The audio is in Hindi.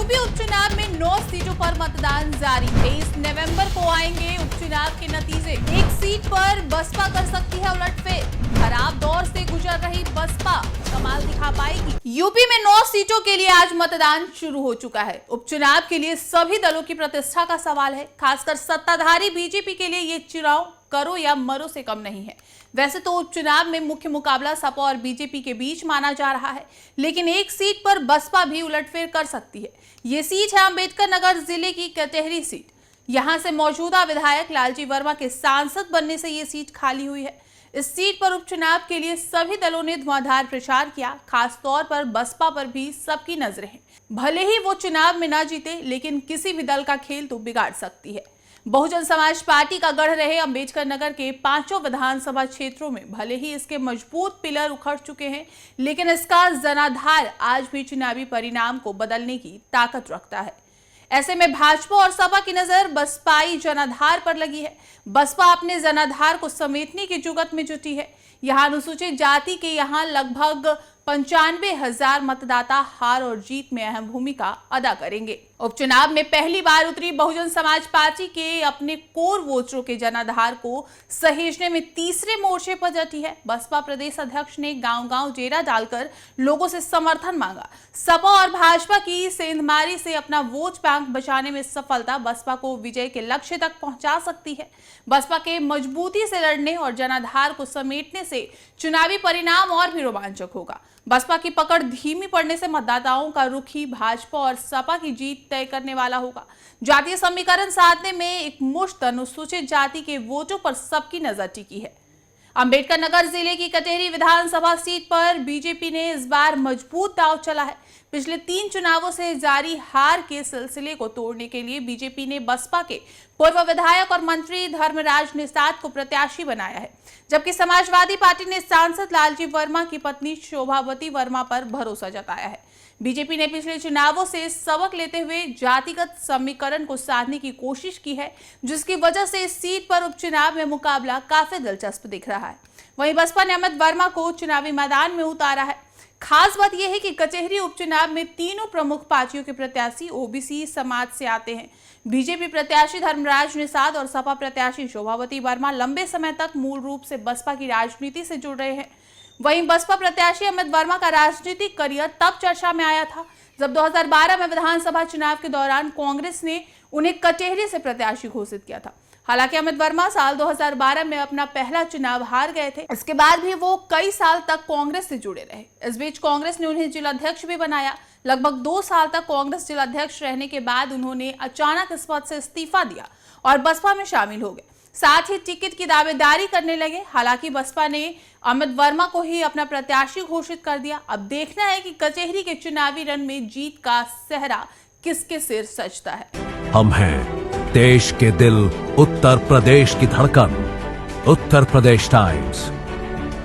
यूपी उपचुनाव में 9 सीटों पर मतदान जारी। 23 नवंबर को आएंगे उपचुनाव के नतीजे। एक सीट पर बसपा कर सकती है उलटफेर। खराब दौर से गुजर रही बसपा कमाल दिखा पाएगी। यूपी में 9 सीटों के लिए आज मतदान शुरू हो चुका है। उपचुनाव के लिए सभी दलों की प्रतिष्ठा का सवाल है। खासकर सत्ताधारी बीजेपी के लिए ये चुनाव करो या मरो से कम नहीं है। वैसे तो उपचुनाव में मुख्य मुकाबला सपा और बीजेपी के बीच माना जा रहा है, लेकिन एक सीट पर बसपा भी उलटफेर कर सकती है। ये सीट है अंबेडकर नगर जिले की कटेहरी सीट। यहां से मौजूदा विधायक लालजी वर्मा के सांसद बनने से ये सीट खाली हुई है। इस सीट पर उपचुनाव के लिए सभी दलों ने धुआंधार प्रचार किया। खास तौर पर बसपा पर भी सबकी नजरें हैं। भले ही वो चुनाव में ना जीते, लेकिन किसी भी दल का खेल तो बिगाड़ सकती है। बहुजन समाज पार्टी का गढ़ रहे अंबेडकर नगर के 5 विधानसभा क्षेत्रों में भले ही इसके मजबूत पिलर उखड़ चुके हैं, लेकिन इसका जनाधार आज भी चुनावी परिणाम को बदलने की ताकत रखता है। ऐसे में भाजपा और सपा की नजर बसपाई जनाधार पर लगी है। बसपा अपने जनाधार को समेटने की जुगत में जुटी है। यहाँ अनुसूचित जाति के यहाँ लगभग 95,000 मतदाता हार और जीत में अहम भूमिका अदा करेंगे। उपचुनाव में पहली बार उतरी बहुजन समाज पार्टी के अपने कोर वोटरों के जनाधार को सहेजने में तीसरे मोर्चे पर डटी है। बसपा प्रदेश अध्यक्ष ने गांव-गांव डेरा डालकर लोगों से समर्थन मांगा। सपा और भाजपा की सेंधमारी से अपना वोट बैंक बचाने में सफलता बसपा को विजय के लक्ष्य तक पहुंचा सकती है। बसपा के मजबूती से लड़ने और जनाधार को समेटने से चुनावी परिणाम और भी रोमांचक होगा। बसपा की पकड़ धीमी पड़ने से मतदाताओं का रुख ही भाजपा और सपा की जीत तय करने वाला होगा। जातीय समीकरण साधने में एक मुश्त अनुसूचित जाति के वोटों पर सबकी नजर टिकी है। अंबेडकर नगर जिले की कटेहरी विधानसभा सीट पर बीजेपी ने इस बार मजबूत दांव चला है। पिछले 3 चुनावों से जारी हार के सिलसिले को तोड़ने के लिए बीजेपी ने बसपा के पूर्व विधायक और मंत्री धर्मराज निषाद को प्रत्याशी बनाया है, जबकि समाजवादी पार्टी ने सांसद लालजी वर्मा की पत्नी शोभावती वर्मा पर भरोसा जताया है। बीजेपी ने पिछले चुनावों से सबक लेते हुए जातिगत समीकरण को साधने की कोशिश की है, जिसकी वजह से इस सीट पर उपचुनाव में मुकाबला काफी दिलचस्प दिख रहा है। वहीं बसपा ने अमित वर्मा को चुनावी मैदान में उतारा है। खास बात यह है कि कचहरी उपचुनाव में तीनों प्रमुख पार्टियों के प्रत्याशी ओबीसी समाज से आते हैं। बीजेपी प्रत्याशी धर्मराज निषाद और सपा प्रत्याशी शोभावती वर्मा लंबे समय तक मूल रूप से बसपा की राजनीति से जुड़ रहे हैं। वहीं बसपा प्रत्याशी अमित वर्मा का राजनीतिक करियर तब चर्चा में आया था जब 2012 में विधानसभा चुनाव के दौरान कांग्रेस ने उन्हें कचहरी से प्रत्याशी घोषित किया था। हालांकि अमित वर्मा साल 2012 में अपना पहला चुनाव हार गए थे। इसके बाद भी वो कई साल तक कांग्रेस से जुड़े रहे। इस बीच कांग्रेस ने उन्हें जिलाध्यक्ष भी बनाया। लगभग 2 साल तक कांग्रेस जिलाध्यक्ष रहने के बाद उन्होंने अचानक इस पद से इस्तीफा दिया और बसपा में शामिल हो गए। साथ ही टिकट की दावेदारी करने लगे। हालांकि बसपा ने अमित वर्मा को ही अपना प्रत्याशी घोषित कर दिया। अब देखना है कि कचहरी के चुनावी रण में जीत का सेहरा किसके सिर सजता है। हम हैं देश के दिल, उत्तर प्रदेश की धड़कन, उत्तर प्रदेश टाइम्स।